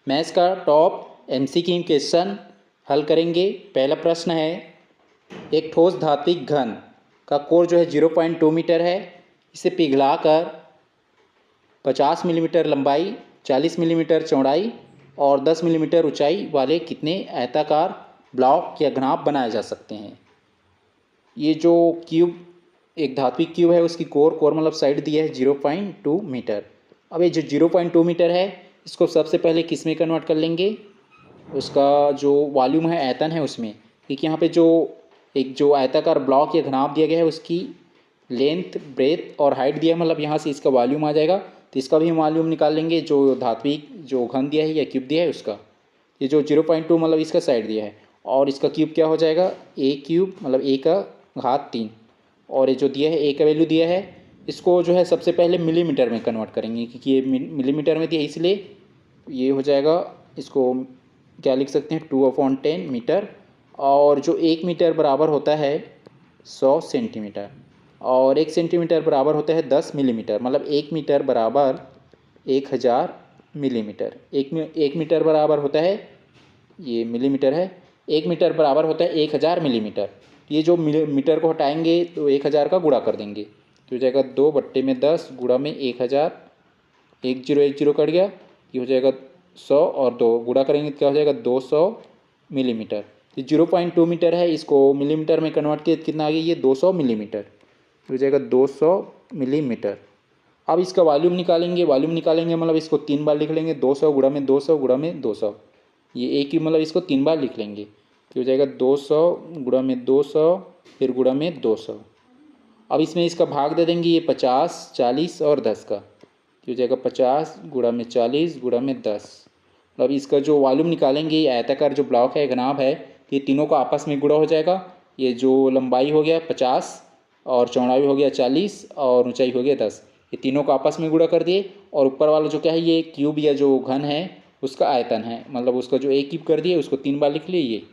Maths का top MCQ question हल करेंगे। पहला प्रश्न है, एक ठोस धात्विक घन का कोर जो है 0.2 मीटर है। इसे पिघलाकर 50 मिलीमीटर लंबाई, 40 मिलीमीटर चौड़ाई और 10 मिलीमीटर ऊंचाई वाले कितने आयताकार ब्लॉक या घनाभ बनाए जा सकते हैं। ये जो क्यूब, एक धात्विक क्यूब है, उसकी कोर मतलब साइड दिया है 0.2 मीटर। अब ये जो 0.2 मीटर है, इसको सबसे पहले किस में कन्वर्ट कर लेंगे, उसका जो वॉल्यूम है, आयतन है उसमें। क्योंकि यहाँ पे जो एक जो आयताकार ब्लॉक या घनाभ दिया गया है, उसकी लेंथ, ब्रेथ और हाइट दिया है, मतलब यहाँ से इसका वॉल्यूम आ जाएगा। तो इसका भी हम वॉल्यूम निकाल लेंगे, जो धात्विक जो घन दिया है या क्यूब दिया है उसका। ये जो 0.2 मतलब इसका साइड दिया है, और इसका क्यूब क्या हो जाएगा, ए क्यूब मतलब ए का घात 3। और ये जो दिया है, ए का वैल्यू दिया है, इसको जो है सबसे पहले मिलीमीटर में कन्वर्ट करेंगे, क्योंकि ये मिलीमीटर में दिया है, इसलिए ये हो जाएगा, इसको क्या लिख सकते हैं, 2/10 मीटर। और जो 1 मीटर बराबर होता है 100 सेंटीमीटर, और 1 सेंटीमीटर बराबर होता है 10 मिलीमीटर। मतलब 1 मीटर बराबर 1000 मिलीमीटर। एक मीटर बराबर होता है, ये मिलीमीटर है, 1 मीटर बराबर होता है 1000 मिलीमीटर। ये जो मीटर को हटाएंगे तो 1000 का गुणा कर देंगे, तो हो जाएगा 2/10 गुणा में 1000, 1 0 1 0 कट गया, ये हो जाएगा 100 और 2 गुणा करेंगे तो क्या हो जाएगा 200 मिलीमीटर। ये 0.2 मीटर है, इसको मिलीमीटर में कन्वर्ट किया कितना आ गया, ये 200 मिलीमीटर, हो जाएगा 200 मिलीमीटर। अब इसका वॉल्यूम निकालेंगे, मतलब इसको 3 बार लिख लेंगे, 200 गुणा में 200 गुणा में 200। ये एक ही मतलब इसको 3 बार लिख लेंगे, तो हो जाएगा 200 गुणा में 200 फिर गुणा में 200। अब इसमें इसका भाग दे देंगे, ये 50, 40 और 10 का, तो हो जाएगा 50 गुणा में 40 गुणा में 10। अब इसका जो वॉल्यूम निकालेंगे, ये आयताकार जो ब्लॉक है, घनाभ है, ये तीनों का आपस में गुणा हो जाएगा। ये जो लंबाई हो गया 50 और चौड़ाई हो गया 40 और ऊंचाई हो गया 10, ये तीनों को आपस में गुणा कर दिए। और ऊपर वाला जो क्या है, ये क्यूब या जो घन है उसका आयतन है, मतलब उसका जो एक क्यूब कर दिए उसको 3 बार लिख लिए ये।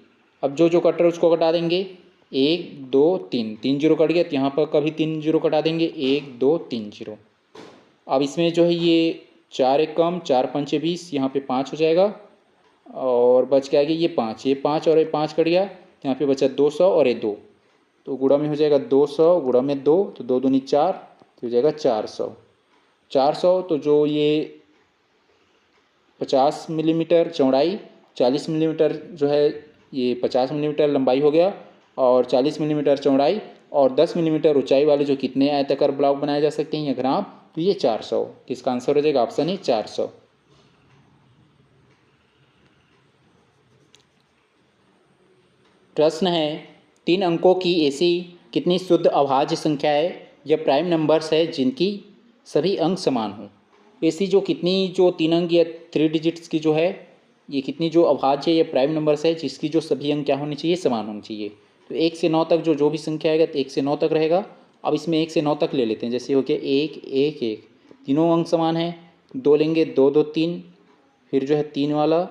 अब जो जो कट रहा है उसको कटा देंगे, 1 2 3, 3 जीरो कट गया, तो यहाँ पर कभी 3 जीरो कटा देंगे, 1 2 3 जीरो। अब इसमें जो है ये 4 एक कम, 4 5 20, यहाँ पे 5 हो जाएगा और बच के आगे ये 5, ये 5 और ये 5 कट गया, यहाँ पे बचा 200 और ये 2, तो गुणा में हो जाएगा 200 गुणा में 2, तो 2 दूनी 4, तो हो जाएगा 400। 400 तो जो ये 50 मिलीमीटर चौड़ाई, 40 मिलीमीटर जो है, ये 50 मिलीमीटर लंबाई हो गया और 40 मिलीमीटर चौड़ाई और 10 मिलीमीटर ऊंचाई वाले जो कितने आयताकार ब्लॉक बनाए जा सकते हैं या घनाभ, तो ये 400। इसका आंसर हो जाएगा ऑप्शन ए 400। प्रश्न है, 3 अंकों की ऐसी कितनी शुद्ध अभाज्य संख्या है या प्राइम नंबर्स है जिनकी सभी अंक समान हों। ऐसी जो कितनी जो 3 अंक या 3 डिजिट्स की जो है, ये कितनी जो अभाज्य या प्राइम नंबर्स है जिसकी जो सभी अंक क्या होनी चाहिए, समान होनी चाहिए। तो 1 से 9 तक जो भी संख्या आएगा तो 1 से 9 तक रहेगा। अब इसमें 1 से 9 तक ले लेते हैं, जैसे हो गया 1 1 1, तीनों अंक समान है। 2 लेंगे, 2 2 3, फिर जो है 3 वाला,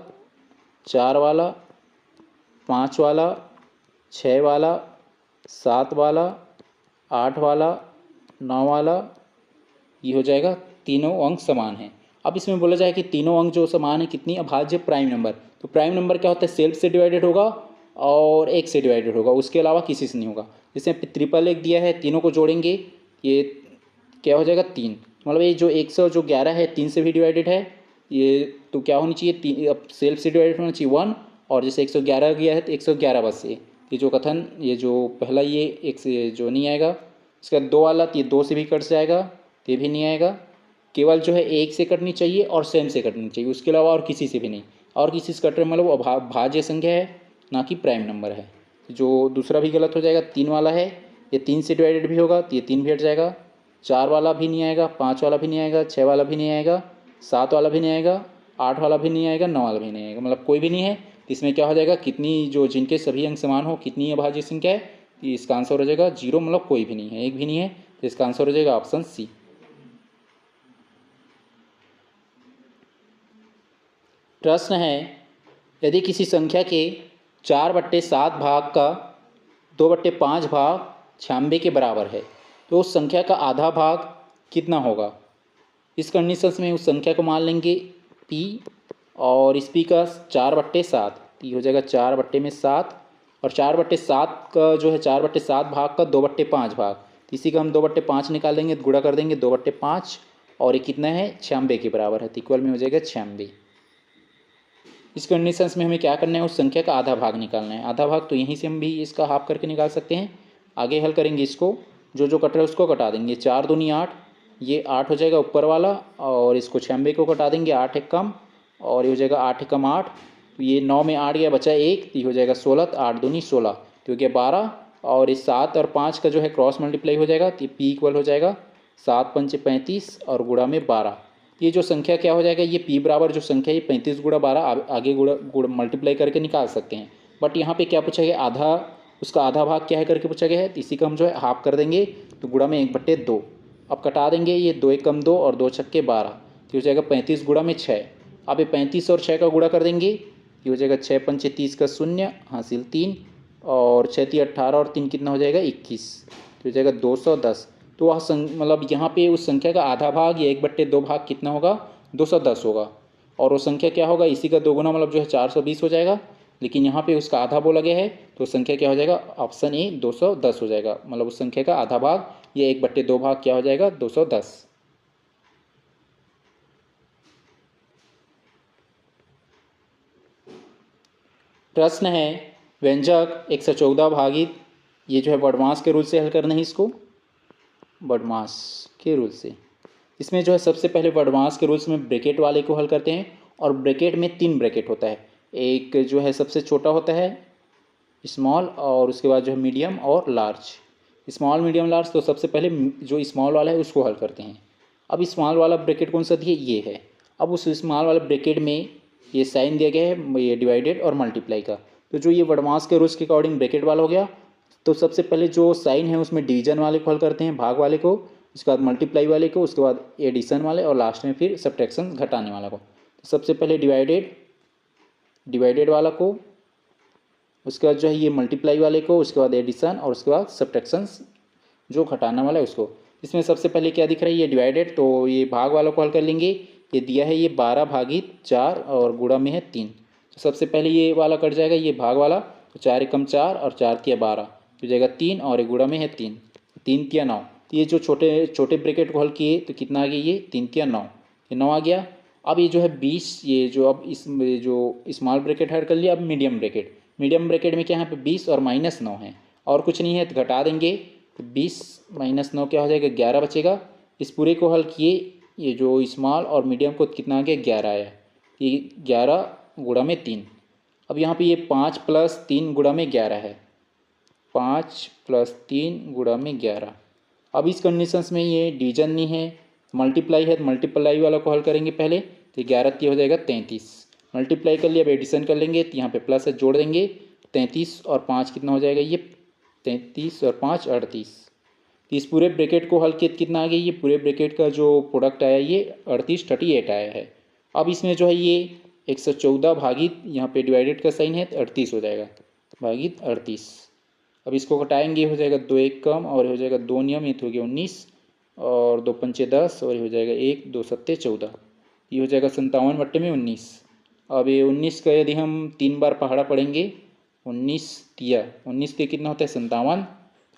4 वाला, 5 वाला, 6 वाला, 7 वाला, 8 वाला, 9 वाला, ये हो जाएगा, तीनों अंक समान हैं। अब इसमें बोला जाए कि तीनों अंक जो समान है कितनी अभाज्य प्राइम नंबर, तो प्राइम नंबर क्या होता है, सेल्फ से डिवाइडेड होगा और 1 से डिवाइडेड होगा, उसके अलावा किसी से नहीं होगा। जैसे ट्रिपल 1 दिया है, तीनों को जोड़ेंगे, ये क्या हो जाएगा 3, मतलब ये जो 111 है 3 से भी डिवाइडेड है, ये तो क्या होनी चाहिए, अब सेल्फ से डिवाइडेड होना चाहिए 1, और जैसे 111 गया है तो 111 बस से, ये जो कथन, ये जो पहला ये 1 से जो नहीं आएगा, इसका 2 वाला, तो ये 2 से भी कट जाएगा, तो ये भी नहीं आएगा। केवल जो है 1 से कटनी चाहिए और सेम से कटनी चाहिए, उसके अलावा और किसी से भी नहीं। और किसी से कट रहे मतलब वो भाज्य संख्या है, ना कि प्राइम नंबर है। जो दूसरा भी गलत हो जाएगा, 3 वाला है, ये 3 से डिवाइडेड भी होगा तो ये 3 भी हट जाएगा। 4 वाला भी नहीं आएगा, 5 वाला भी नहीं आएगा, 6 वाला भी नहीं आएगा, 7 वाला भी नहीं आएगा, 8 वाला भी नहीं आएगा, 9 वाला भी नहीं आएगा, मतलब कोई भी नहीं है। इसमें क्या हो जाएगा, कितनी जो जिनके सभी अंक समान हो कितनी अभाज्य संख्या है, इसका आंसर हो जाएगा 0, मतलब कोई भी नहीं है, एक भी नहीं है, तो इसका आंसर हो जाएगा ऑप्शन सी। प्रश्न है, यदि किसी संख्या के 4/7 भाग का 2/5 भाग 96 के बराबर है, तो उस संख्या का आधा भाग कितना होगा। इस कंडीशंस में उस संख्या को मान लेंगे p, और इस पी का 4/7, तो ये हो जाएगा 4/7, और 4/7 का जो है 4/7 भाग का 2/5 भाग, तो इसी का हम 2/5 निकालेंगे, गुणा कर देंगे 2/5, और ये कितना है 96 के बराबर है, तो इक्वल में हो जाएगा 96। इस कंडीशंस में हमें क्या करना है, उस संख्या का आधा भाग निकालना है। आधा भाग तो यहीं से हम भी इसका हाफ करके निकाल सकते हैं। आगे हल करेंगे इसको, जो जो कट रहा है उसको कटा देंगे। 4 दूनी 8, ये 8 हो जाएगा ऊपर वाला, और इसको 96 को कटा देंगे, 8 एक कम, और ये हो जाएगा 8 एकम 8, तो ये 9 में 8 गया, बचा 1, तो ये हो जाएगा 16, तो 8 दूनी 16, तो हो गया 12, और इस 7 और 5 का जो है क्रॉस मल्टीप्लाई हो जाएगा, तो पी इक्वल हो जाएगा 7 पंचे 35 और गुणा में 12। ये जो संख्या क्या हो जाएगा, ये पी बराबर जो संख्या है 35 गुणा 12 आगे गुणा मल्टीप्लाई करके निकाल सकते हैं। बट यहाँ पे क्या पूछा गया, आधा, उसका आधा भाग क्या है करके पूछा गया है, तो इसी का हम जो है हाफ कर देंगे, तो गुणा में 1/2। अब कटा देंगे, ये 2 एकम 2 और 2 छक्के 12, तो हो जाएगा 35 गुणा में 6। अब ये 35 और 6 का गुणा कर देंगे, ये हो जाएगा 6 पंचे 30 का 0 हासिल 3, और 6 × 18 और 3 कितना हो जाएगा 21, तो हो जाएगा 210। तो वह मतलब यहाँ पे उस संख्या का आधा भाग या 1/2 भाग कितना होगा, 210 होगा, और वो संख्या क्या होगा, इसी का दोगुना मतलब जो है 420 हो जाएगा। लेकिन यहाँ पे उसका आधा बोला गया है, तो संख्या क्या हो जाएगा, ऑप्शन ए 210 हो जाएगा, मतलब उस संख्या का आधा भाग या 1/2 भाग क्या हो जाएगा, 210। प्रश्न है व्यंजक 114 भागित, ये जो है वर्डमास के रूल से हल करना है इसको, वर्डमास के रूल से। इसमें जो है सबसे पहले वर्डमास के रूल्स में ब्रैकेट वाले को हल करते हैं, और ब्रैकेट में 3 ब्रैकेट होता है। एक जो है सबसे छोटा होता है स्मॉल, और उसके बाद जो है मीडियम और लार्ज। स्मॉल मीडियम लार्ज, तो सबसे पहले जो स्मॉल वाला है उसको हल करते हैं। अब स्मॉल वाला ब्रैकेट कौन सा दिया, ये है। अब उस स्मॉल वाले ब्रैकेट में ये साइन दिया गया है, ये डिवाइडेड और मल्टीप्लाई का। तो जो ये वर्डमास के रूल्स के अकॉर्डिंग ब्रैकेट वाला हो गया, तो सबसे पहले जो साइन है उसमें डिवीजन वाले को हल करते हैं, भाग वाले को, उसके बाद मल्टीप्लाई वाले को, उसके बाद एडिशन वाले, और लास्ट में फिर सब्ट्रैक्शन घटाने वाला को। तो सबसे पहले डिवाइडेड वाला को, उसके बाद जो है ये मल्टीप्लाई वाले को, उसके बाद एडिशन, और उसके बाद सब्ट्रैक्शंस जो घटाने वाला है उसको। इसमें सबसे पहले क्या दिख रहा है, ये डिवाइडेड, तो ये भाग वालों को हल कर लेंगे। ये दिया है ये 12 भागित 4 और गुणा में है 3, तो सबसे पहले ये वाला कट जाएगा, ये भाग वाला, तो 4 एकम 4 और 4 तिया 12, तो जाएगा 3, और ये गुणा में है 3, 3 तिया 9। तो ये जो छोटे छोटे ब्रैकेट को हल किए तो कितना आ गया, ये 3 तिया 9, ये 9 आ गया। अब ये जो है 20, ये जो अब इस जो स्मॉल ब्रैकेट हल कर लिया। अब मीडियम ब्रैकेट में क्या है, यहाँ पे 20 और -9 है, और कुछ नहीं है, तो घटा देंगे, तो 20 - 9 क्या हो जाएगा, 11 बचेगा। इस पूरे को हल किए, ये जो स्मॉल और मीडियम को कितना आ गया, 11 आया, ये 11 गुणा में 3। अब यहाँ पे ये 5 + 3 गुणा में 11 है, 5 + 3 गुणा में 11। अब इस कंडीशंस में ये डिवीजन नहीं है, मल्टीप्लाई है, तो मल्टीप्लाई वाला को हल करेंगे पहले, तो 11 तिया हो जाएगा 33, मल्टीप्लाई कर लिया, अब एडिशन कर लेंगे, तो यहाँ पे प्लस है, जोड़ देंगे, 33 और 5 कितना हो जाएगा, ये 33 और 5 38। तो इस पूरे ब्रैकेट को हल किए कितना आ गया, ये पूरे ब्रैकेट का जो प्रोडक्ट आया ये 38 आया है। अब इसमें जो है ये 114 भागित, यहाँ पे डिवाइडेड का साइन है, तो 38 हो जाएगा, भागित 38। अब इसको घटाएंगे, हो जाएगा 2 एक कम, और हो जाएगा 2 नियम, ये तो हो गया 19, और 2 पंचे 10, और ये हो जाएगा 1 2 सत्ते 14, ये हो जाएगा 57/19। अब ये 19 का यदि हम 3 बार पहाड़ा पढ़ेंगे, 19 तिया 19 के कितना होता है 57,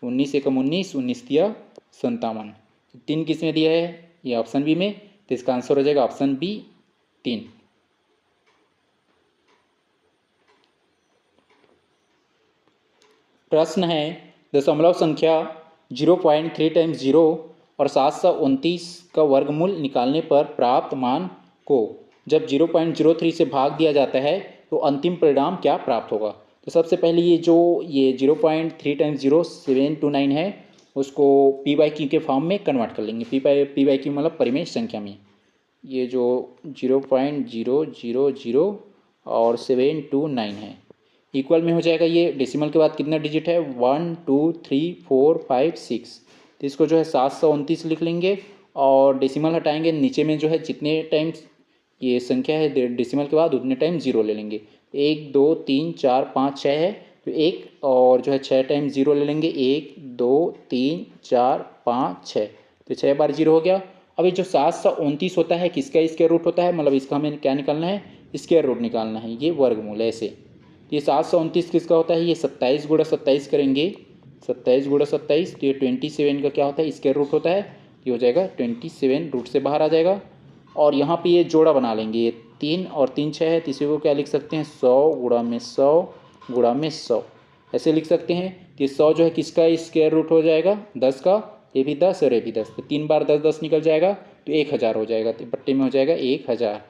19 एकम 19, 19 तिया 57। 3 किस में दिया है, ये ऑप्शन बी में, तो इसका आंसर हो जाएगा ऑप्शन बी 3। प्रश्न है दशमलव संख्या 0.3 × 0 और 729 का वर्गमूल निकालने पर प्राप्त मान को जब 0.03 से भाग दिया जाता है तो अंतिम परिणाम क्या प्राप्त होगा। तो सबसे पहले ये 0.3 × 0 729 है, उसको p/q के फॉर्म में कन्वर्ट कर लेंगे। p/q मतलब परिमेय संख्या में। ये जो 0.000 और 729 है, इक्वल में हो जाएगा। ये डेसिमल के बाद कितना डिजिट है, 1 2 3 4 5 6, तो इसको जो है 729 लिख लेंगे, और डेसिमल हटाएंगे, नीचे में जो है जितने टाइम्स ये संख्या है डेसिमल के बाद उतने टाइम 0 ले लेंगे। 1 2 3 4 5 6 है, तो 1 और जो है 6 टाइम 0 ले लेंगे, 1 2 3 4 5 6, तो 6 बार 0 हो गया। अब ये जो 729 होता है किसका स्क्वायर रूट होता है, मतलब इसका हमें क्या निकालना है, स्क्वायर रूट निकालना है, ये वर्गमूल ऐसे। ये 729 किसका होता है, ये 27 गुणा 27 करेंगे, 27 गुणा 27, तो ये 27 का क्या होता है, स्क्वायर रूट होता है, ये हो जाएगा 27, रूट से बाहर आ जाएगा। और यहाँ पे ये जोड़ा बना लेंगे, ये 3 और 3 6 है, तीसरे को क्या लिख सकते हैं, 100 गुणा में 100 गुणा में 100 ऐसे लिख सकते हैं। तो ये 100 जो है किसका स्क्वायर रूट हो जाएगा, 10 का, ये भी 10 और ये भी 10, तो 3 बार 10 10 निकल जाएगा, तो 1000 हो जाएगा, तो बट्टे में हो जाएगा 1000।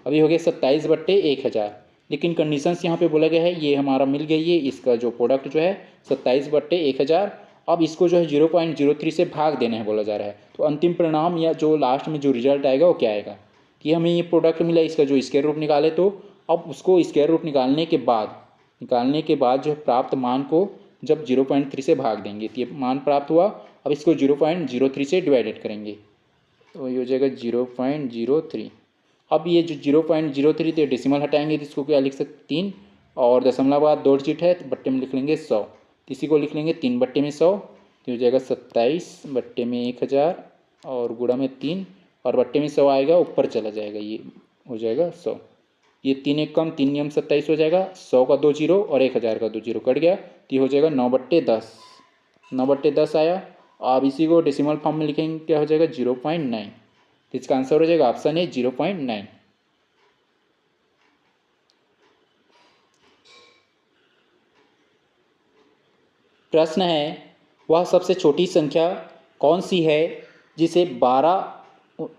अभी हो गया 27 बट्टे 1000, लेकिन कंडीशंस यहाँ पे बोला गया है, ये हमारा मिल गई है, इसका जो प्रोडक्ट जो है 27 बट्टे 1000। अब इसको जो है 0.03 से भाग देना है बोला जा रहा है, तो अंतिम परिणाम या जो लास्ट में जो रिजल्ट आएगा वो क्या आएगा, कि हमें ये प्रोडक्ट मिला, इसका जो स्क्वायर रूट निकाले, तो अब उसको स्क्वायर रूट निकालने के बाद जो प्राप्त मान को जब 0.3 से भाग देंगे, तो ये मान प्राप्त हुआ। अब इसको 0.03 से डिवाइडेड करेंगे, तो ये हो जाएगा 0.03। अब ये जो 0.03 थे डेसिमल हटाएंगे, तो इसको क्या लिख सकते, 3, और दशमलव बाद 2 डिजिट है, तो बट्टे में लिख लेंगे 100, इसी को लिख लेंगे 3 बट्टे में 100, तो हो जाएगा 27 बट्टे में 1000 और गुणा में 3, और बट्टे में 100 आएगा, ऊपर चला जाएगा, ये हो जाएगा 100। ये 3 एक कम 3 नियम 27 हो जाएगा, 100 का 2 जीरो और 1000 का 2 जीरो कट गया, तो ये हो जाएगा 9/10, 9/10 आया। अब इसी को डेसिमल फॉर्म में लिखेंगे, क्या हो जाएगा 0.9, तो इसका आंसर हो जाएगा ऑप्शन ए 0.9। प्रश्न है, वह सबसे छोटी संख्या कौन सी है जिसे 12,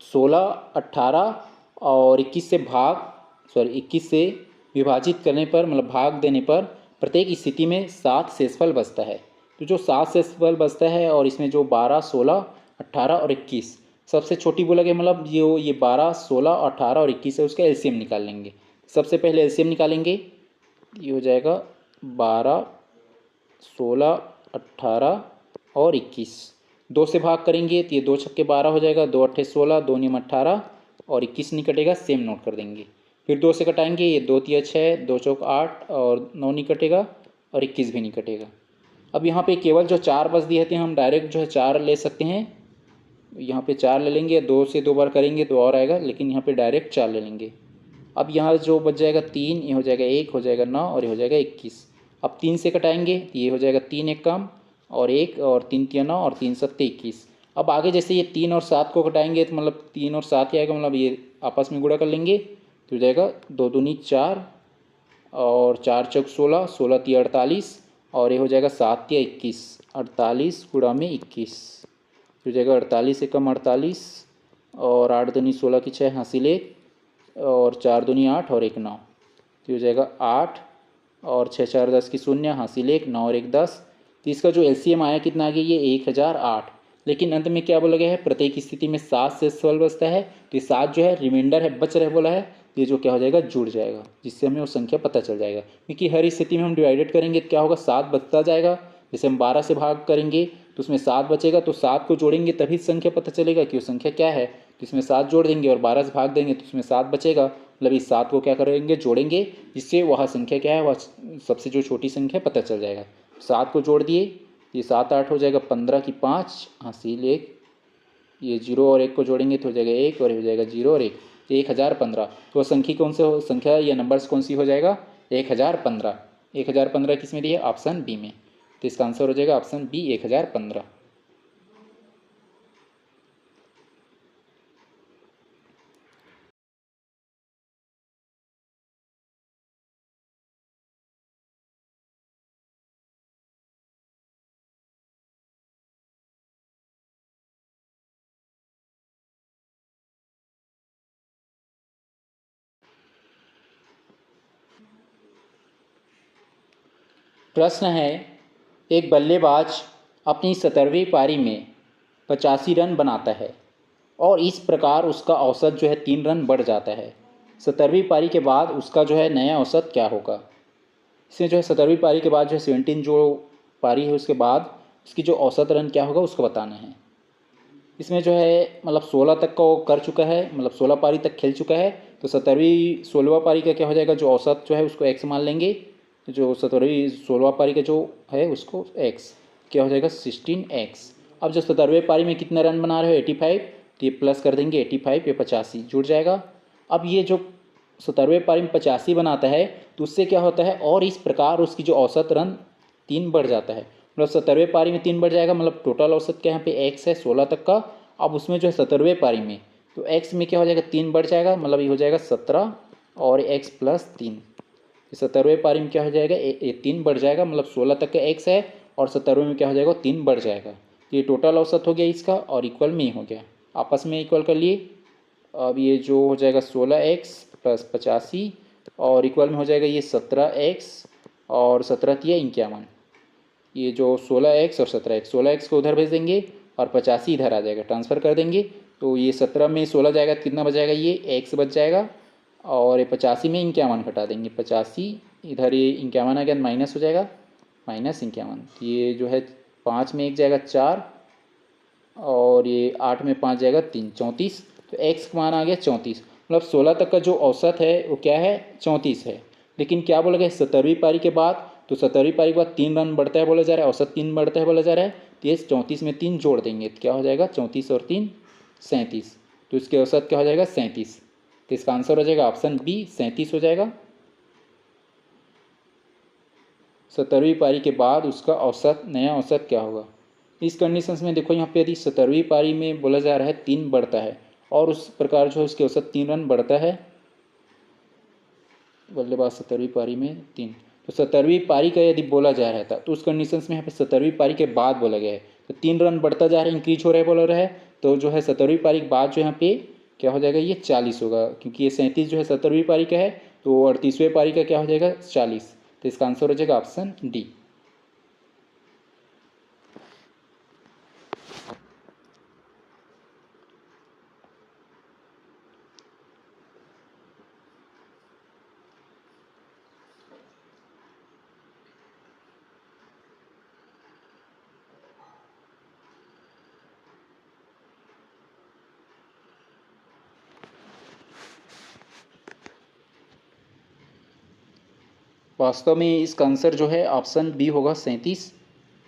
16, 18 और 21 से विभाजित करने पर, मतलब भाग देने पर प्रत्येक स्थिति में 7 शेषफल बचता है। तो जो 7 शेषफल बचता है, और इसमें जो 12, 16, 18 और 21 सबसे छोटी बोला गया, मतलब ये 12, 16, 18 और 21 है, उसका एलसीएम निकाल लेंगे। सबसे पहले एलसीएम निकालेंगे, ये हो जाएगा 12, 16, 18 और 21, 2 से भाग करेंगे, तो ये 2 छक्के 12 हो जाएगा, 2 अट्ठे 16, 2 नियम 18 और 21 नहीं कटेगा, सेम नोट कर देंगे। फिर 2 से कटाएंगे, ये 2 तिया 6, 2 चौक 8 और 9 नहीं कटेगा, और 21 भी नहीं कटेगा। अब यहाँ पे केवल जो 4 बच दिए थे, हम डायरेक्ट जो है 4 ले सकते हैं, यहाँ पे 4 ले लेंगे, 2 से 2 बार करेंगे तो और आएगा, लेकिन यहाँ पे डायरेक्ट 4 ले लेंगे। अब यहाँ जो बच जाएगा 3, ये हो जाएगा 1, हो जाएगा 9 और ये हो जाएगा 21। अब 3 से कटाएंगे, तो ये हो जाएगा 3 एक कम और 1 और 3 तिया 9 और 3 सत्ते 21। अब आगे जैसे ये 3 और 7 को कटाएंगे, तो मतलब 3 और 7 ही आएगा, मतलब ये आपस में गुणा कर लेंगे, तो हो जाएगा 2 दूनी 4 और 4 चौक 16, 16 तिया 48 और ये हो जाएगा 7 तिया 21, 48 गुणा में 21, हो जाएगा 48 से कम 48 और 8 दूनी 16 की 6 हासिल 1 और 4 दूनी 8 और 1 9, तो हो जाएगा 8 और 6 4 10 की 0 हासिल 1, 9 और 1 10। तो इसका जो एलसीएम आया कितना आ गया, ये 1008। लेकिन अंत में क्या बोला गया है, प्रत्येक स्थिति में 7 से 16 बचता है, तो ये 7 जो है रिमाइंडर है, बच रहे बोला है, तो ये जो क्या हो जाएगा, जुड़ जाएगा, जिससे हमें वो संख्या पता चल जाएगा। क्योंकि हर स्थिति में हम डिवाइडेड करेंगे तो क्या होगा, 7 बचता जाएगा। जैसे हम 12 से भाग करेंगे तो उसमें 7 बचेगा, तो 7 को जोड़ेंगे तभी संख्या पता चलेगा कि वो संख्या क्या है, तो इसमें 7 जोड़ देंगे और 12 से भाग देंगे तो उसमें 7 बचेगा, मतलब इस 7 को क्या करेंगे, जोड़ेंगे, जिससे वह संख्या क्या है, वह सबसे जो छोटी संख्या पता चल जाएगा। 7 को जोड़ दिए, ये 7 8 हो जाएगा, 15 की 5 हासिल 1, ये 0 और 1 को जोड़ेंगे तो हो जाएगा 1 और ये हो जाएगा 0 और 1, 1015। तो संख्या कौन से संख्या या नंबर्स कौन सी हो जाएगा, 1015। 1015 किस में दिया, ऑप्शन बी में, तो इसका आंसर हो जाएगा ऑप्शन बी 1015। प्रश्न है, एक बल्लेबाज अपनी 17वीं पारी में 85 रन बनाता है और इस प्रकार उसका औसत जो है 3 रन बढ़ जाता है। 17वीं पारी के बाद उसका जो है नया औसत क्या होगा। इसमें जो है 17वीं पारी के बाद जो है 17 जो पारी है उसके बाद उसकी जो औसत रन क्या होगा उसको बताना है। इसमें जो है मतलब 16 तक का वो कर चुका है, मतलब 16 पारी तक खेल चुका है, तो 17वीं 16वां पारी का क्या हो जाएगा, जो औसत जो है उसको एक्स मान लेंगे, जो 17वीं 16वां पारी का जो है उसको एक्स क्या हो जाएगा 16x। अब जो 17वें पारी में कितना रन बना रहे हो 85, तो ये प्लस कर देंगे 85 पे 85 जुड़ जाएगा। अब ये जो 70वें पारी में 85 बनाता है तो उससे क्या होता है, और इस प्रकार उसकी जो औसत रन 3 बढ़ जाता है। मतलब 70वें पारी में 3 बढ़ जाएगा, मतलब टोटल औसत क्या यहाँ पे x है 16 तक का। अब उसमें जो है 70वें पारी में तो x में क्या हो जाएगा, 3 बढ़ जाएगा, मतलब ये हो जाएगा 17 और x प्लस 3। 70वें पारी में क्या हो जाएगा, 3 बढ़ जाएगा, मतलब 16 तक का x है और 70वें में क्या हो जाएगा, 3 बढ़ जाएगा। ये टोटल औसत हो गया इसका और इक्वल में ही हो गया, आपस में इक्वल कर लिए। अब ये जो हो जाएगा 16x प्लस 85 और इक्वल में हो जाएगा ये 17x और 17×51। ये जो 16x और 17x, 16x को उधर भेज देंगे और 85 इधर आ जाएगा, ट्रांसफ़र कर देंगे तो ये 17 में 16 जाएगा तो कितना बच जाएगा, ये x बच जाएगा और ये 85 में 51 घटा देंगे, 85 इधर ये 51 आ गया माइनस हो जाएगा, -51। ये जो है 5 में 1 जाएगा 4 और ये 8 में 5 जाएगा 3, 34। तो x का मान आ गया 34। मतलब 16 तक का जो औसत है वो क्या है, 34 है। लेकिन क्या बोला गया 70वीं पारी के बाद, तो 70वीं पारी के बाद 3 रन बढ़ता है बोला जा रहा है, औसत 3 बढ़ता है बोला जा रहा है। तो ये 34 में 3 जोड़ देंगे तो क्या हो जाएगा, 34 और 3 37। तो इसके औसत क्या हो जाएगा, 37। तो इसका आंसर हो जाएगा ऑप्शन बी 37 हो जाएगा। 70वीं पारी के बाद उसका औसत, नया औसत क्या होगा। इस कंडीशंस में देखो यहाँ पे यदि 70वीं पारी में बोला जा रहा है 3 बढ़ता है और उस प्रकार जो है उसके औसत 3 रन बढ़ता है, बल्लेबाज 70वीं पारी में 3, तो 70वीं पारी का यदि बोला जा रहा था तो उस कंडीशंस में यहाँ पे 70वीं पारी के बाद बोला गया है, तो 3 रन बढ़ता जा रहा है, इंक्रीज हो रहा है बोला रहा है, तो जो है 70वीं पारी के बाद जो यहाँ पे क्या हो जाएगा, ये 40 होगा, क्योंकि ये 37 जो है 70वीं पारी का है, तो 38वें पारी का क्या हो जाएगा 40। तो इसका आंसर हो जाएगा ऑप्शन डी। वास्तव में इसका आंसर जो है ऑप्शन बी होगा 37,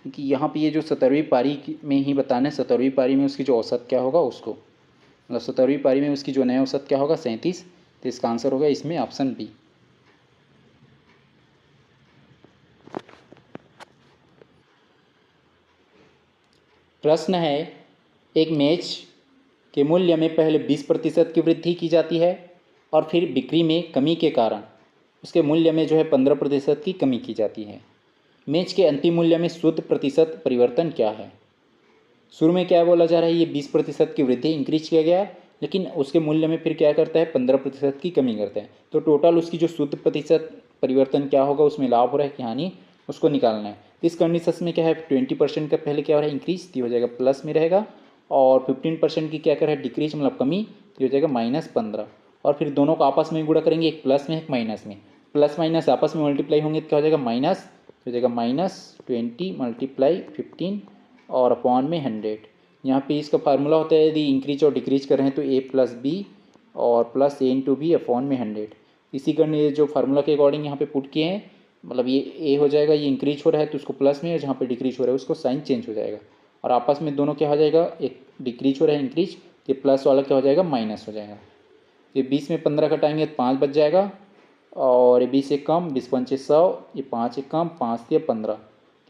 क्योंकि यहाँ पे ये जो 70वीं पारी में ही बताना है, 70वीं पारी में उसकी जो औसत क्या होगा उसको, मतलब 70वीं पारी में उसकी जो नया औसत क्या होगा 37। तो इसका आंसर होगा इसमें ऑप्शन बी। प्रश्न है, एक मैच के मूल्य में पहले 20% की वृद्धि की जाती है और फिर बिक्री में कमी के कारण उसके मूल्य में जो है 15% की कमी की जाती है। मैच के अंतिम मूल्य में शुद्ध प्रतिशत परिवर्तन क्या है। शुरू में क्या बोला जा रहा है, ये 20% की वृद्धि इंक्रीज किया गया, लेकिन उसके मूल्य में फिर क्या करता है 15% की कमी करता है, तो टोटल उसकी जो शुद्ध प्रतिशत परिवर्तन क्या होगा, उसमें लाभ हो रहा है कि हानि, उसको निकालना है। इस कंडीशन में क्या है 20% का पहले क्या हो रहा है इंक्रीज, तो हो जाएगा प्लस में रहेगा, और 15% की क्या कर रहा है डिक्रीज मतलब कमी, तो हो जाएगा -15। और फिर दोनों को आपस में गुणा करेंगे, एक प्लस में एक माइनस में, प्लस माइनस आपस में मल्टीप्लाई होंगे तो क्या हो जाएगा माइनस, तो हो जाएगा -20 × 15 और अपॉन में 100। यहाँ पे इसका फार्मूला होता है यदि इंक्रीज और डिक्रीज कर रहे हैं तो a+b और प्लस a×b अपॉन में 100। इसी का जो फार्मूला के अकॉर्डिंग यहाँ पे पुट किए हैं, मतलब ये a हो जाएगा, ये इंक्रीज हो रहा है तो उसको प्लस में, जहाँ पे डिक्रीज हो रहा है उसको साइन चेंज हो जाएगा, और आपस में दोनों क्या हो जाएगा, एक डिक्रीज हो रहा है इंक्रीज, ये प्लस वाला क्या हो जाएगा माइनस हो जाएगा। ये 20 में 15 घटाएंगे तो 5 बच जाएगा, और ये 20 से कम 20 पंचे 100, ये 5 एक कम 5 या 15,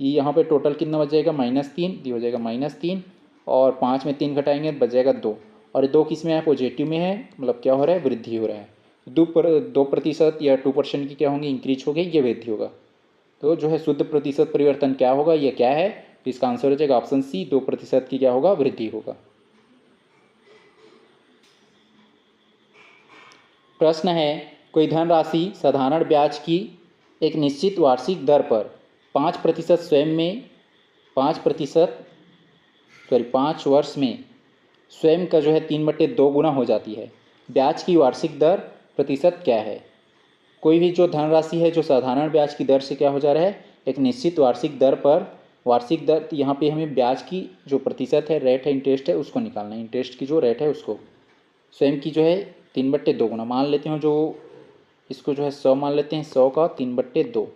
ये यहाँ पे टोटल कितना बच जाएगा -3, ये हो जाएगा -3, और 5 में 3 घटाएंगे बच जाएगा 2, और ये 2 किस में है पॉजिटिव में है, मतलब क्या हो रहा है वृद्धि हो रहा है। 2% या 2% की क्या होंगी इंक्रीज हो गई, ये वृद्धि होगा। तो जो है शुद्ध प्रतिशत परिवर्तन क्या होगा, ये क्या है, तो इसका आंसर हो जाएगा ऑप्शन सी 2% की क्या होगा वृद्धि होगा। प्रश्न है, कोई धनराशि साधारण ब्याज की एक निश्चित वार्षिक दर पर 5% स्वयं में 5 वर्ष में स्वयं का जो है 3/2 गुना हो जाती है। ब्याज की वार्षिक दर प्रतिशत क्या है। कोई भी जो धनराशि है जो साधारण ब्याज की दर से क्या हो जा रहा है, एक निश्चित वार्षिक दर पर, वार्षिक दर यहाँ पे हमें ब्याज की जो प्रतिशत है, रेट है, इंटरेस्ट है, उसको निकालना है। इंटरेस्ट की जो रेट है उसको स्वयं की जो है 3/2 गुना मान लेते हैं, जो इसको जो है 100 मान लेते हैं, 100 का 3/2,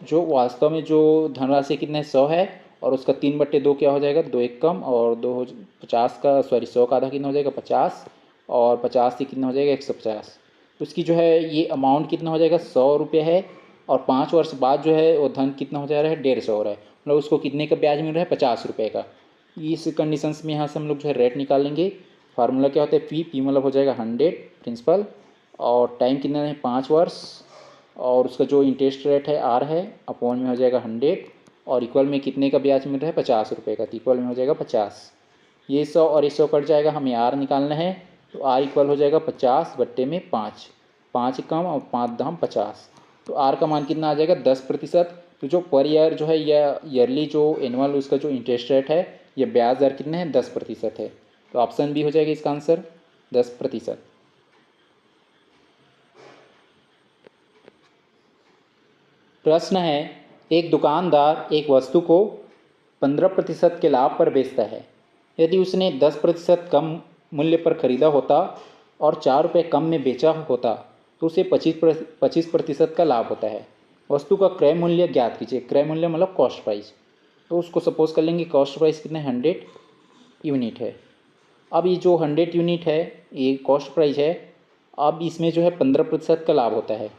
जो वास्तव में जो धनराशि कितना है 100 है, और उसका 3/2 क्या हो जाएगा, 2 एक कम और 2 हो 50 का, सॉरी 100 का आधा कितना हो जाएगा 50, और 50 से कितना हो जाएगा 150, उसकी जो है ये अमाउंट कितना हो जाएगा 100 रुपये है, और 5 वर्ष बाद जो है वो धन कितना हो जा रहा है 150 हो रहा है, मतलब उसको कितने का ब्याज मिल रहा है 50 रुपये का। इस कंडीशंस में यहाँ से हम लोग जो है रेट निकाल लेंगे। फार्मूला क्या होता है पी मतलब हो जाएगा 100 प्रिंसिपल, और टाइम कितना है 5 वर्ष, और उसका जो इंटरेस्ट रेट है आर है, अपॉन में हो जाएगा 100, और इक्वल में कितने का ब्याज मिल रहा है 50 रुपये का, तो इक्वल में हो जाएगा 50। ये 100 और 100 कट जाएगा, हमें आर निकालना है, तो आर इक्वल हो जाएगा 50 बट्टे में 5, 5 कम और 5 दाम 50, तो आर का मान कितना आ जाएगा 10%। तो जो पर ईयर जो है या ईयरली जो एनुअल उसका जो इंटरेस्ट रेट है ये ब्याज दर कितना है 10% है, तो ऑप्शन बी हो जाएगा इसका आंसर 10%। प्रश्न है, एक दुकानदार एक वस्तु को 15% के लाभ पर बेचता है। यदि उसने 10% कम मूल्य पर खरीदा होता और 4 रुपये कम में बेचा होता तो उसे 25% का लाभ होता है। वस्तु का क्रय मूल्य ज्ञात कीजिए। क्रय मूल्य मतलब कॉस्ट प्राइस, तो उसको सपोज कर लेंगे कॉस्ट प्राइस कितने 100 यूनिट है। अब ये जो 100 यूनिट है ये कॉस्ट प्राइस है, अब इसमें जो है 15% का लाभ होता है।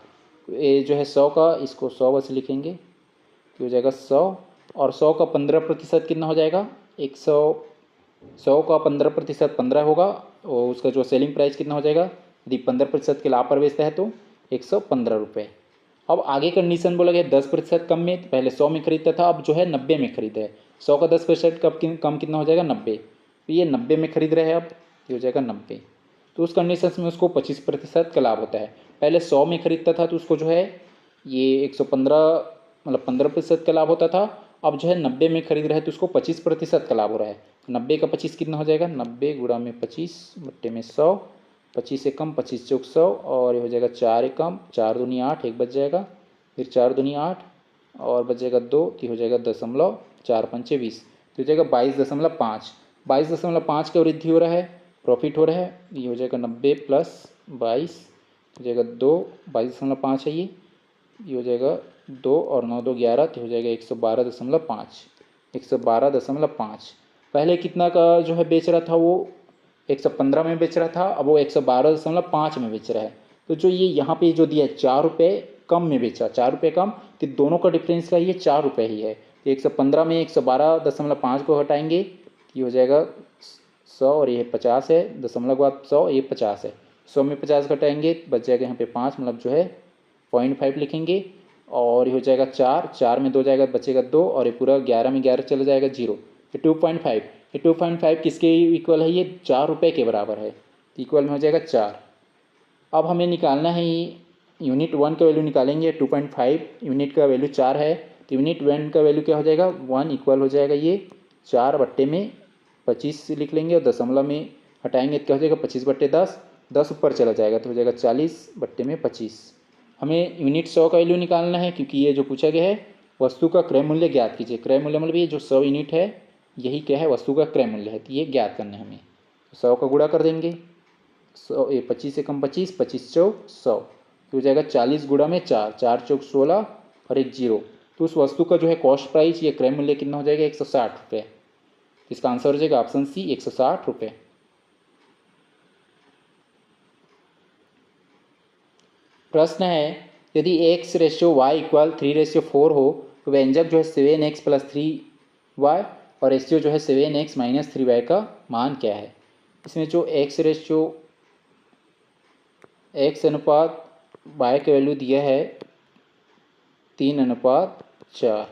ये जो है 100 का, इसको 100 बस लिखेंगे तो हो जाएगा 100, और 100 का 15% कितना हो जाएगा 100। 100 का 15% 15 होगा, और उसका जो सेलिंग प्राइस कितना हो जाएगा, यदि 15% के लाभ पर बेचता है तो 115 रुपये। अब आगे कंडीशन बोला गया 10% कम में, पहले 100 में खरीदता था, अब जो है 90 में खरीदा है। 100 का 10% कम कितना हो जाएगा 90, तो ये 90 में खरीद रहे हैं, अब ये हो जाएगा 90। तो उस कंडीशन में उसको 25% का लाभ होता है। पहले 100 में खरीदता था तो उसको जो है ये 115 मतलब 15% का लाभ होता था, अब जो है 90 में खरीद रहे हैं तो उसको 25% का लाभ हो रहा है। 90 का 25 कितना हो जाएगा 90 गुणा में 25 बट्टे में 100, 25 से कम 25 चौक 100, और ये हो जाएगा 4 एक कम 4 दूनी 8, एक बच जाएगा, फिर 4 दूनी 8 और बच जाएगा 2, तो हो जाएगा 0.4 पंचे 20, तो हो जाएगा 22.5। 22.5 का वृद्धि हो रहा है, प्रॉफिट हो रहा है, ये हो जाएगा 90 प्लस 22 हो जाएगा 2, 22.5 है ये हो जाएगा 2 और 9 2 11, तो हो जाएगा 112.5। 112.5 पहले कितना का जो है बेच रहा था वो 115 में बेच रहा था, अब वो 112.5 में बेच रहा है। तो जो ये यहाँ पे जो दिया है 4 रुपये कम में बेचा, 4 रुपये कम, तो दोनों का डिफरेंस का ये 4 रुपये ही है। तो 115 में 112.5 को हटाएंगे, ये हो जाएगा 100, और ये 50 है, दशमलव के बाद 100, ये 50 है। 100 में 50 घटाएंगे बच जाएगा यहाँ पे 5, मतलब जो है 0.5 लिखेंगे, और ये हो जाएगा 4, 4 में 2 जाएगा बचेगा 2, और ये पूरा 11 में 11 चला जाएगा 0, ये 2.5। ये 2.5 किसके इक्वल है, ये 4 रुपये के बराबर है, इक्वल में हो जाएगा 4। अब हमें निकालना है यूनिट 1 का वैल्यू निकालेंगे। 2.5 यूनिट का वैल्यू 4 है, तो यूनिट 1 का वैल्यू क्या हो जाएगा 1 इक्वल हो जाएगा ये 4 बट्टे में 25 लिख लेंगे, और दशमलव में हटाएंगे तो क्या हो जाएगा 25 बट्टे 10, 10 ऊपर चला जाएगा तो हो जाएगा 40 बट्टे में 25। हमें यूनिट 100 का वैल्यू निकालना है, क्योंकि ये जो पूछा गया है वस्तु का क्रय मूल्य ज्ञात कीजिए। क्रय मूल्य मतलब ये जो 100 यूनिट है यही क्या है वस्तु का क्रय मूल्य है, तो ये ज्ञात करना है हमें। 100 का गुणा कर देंगे, 100 ये 25 से कम 25, 25 चौक 100, तो हो जाएगा 40 गुणा में 4, 4 चौक 16 और एक 0, तो उस वस्तु का जो है कॉस्ट प्राइस या क्रय मूल्य कितना हो जाएगा 160 रुपये। इसका आंसर हो जाएगा ऑप्शन सी 160 रुपये। प्रश्न है, यदि x/y इक्वल 3/4 हो तो व्यंजक जो है 7x प्लस 3y और रेशियो जो है 7x माइनस 3y का मान क्या है। इसमें जो x अनुपात y का वैल्यू दिया है 3:4,